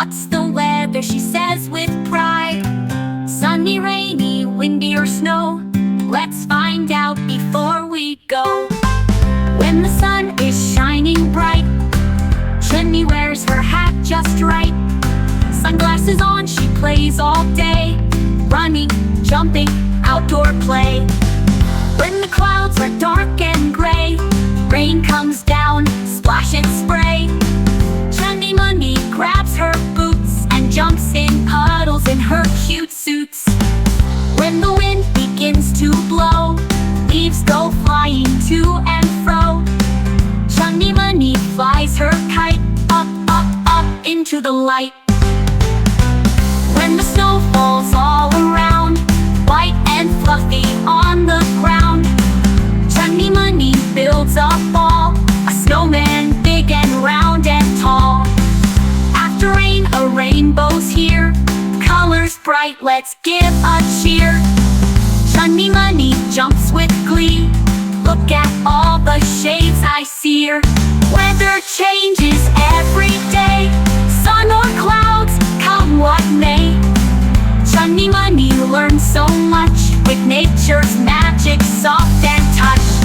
What's the weather, she says with pride. Sunny, rainy, windy or snow? Let's find out before we go. When the sun is shining bright, Chunni wears her hat just right. Sunglasses on, she plays all day, running, jumping, outdoor play. When the clouds are dark and gray, rain comes down, splash and spray. Chunni Munni grabs her boots and jumps in puddles in her cute suits. When the wind begins to blow, leaves go flying to and fro. Chunni Munni flies her kite up, up, up into the light. When the snow falls all around, white and fluffy on the ground, Chunni Munni builds a ball, a snowman big and round and tall. After rain, a rainbow's here, colors bright, let's give a cheer. Chunni Munni jumps with glee, look at all the shades I see her. Weather changes every day, sun or clouds, come what may. Chunni Munni learns so much with nature's magic, soft and touch.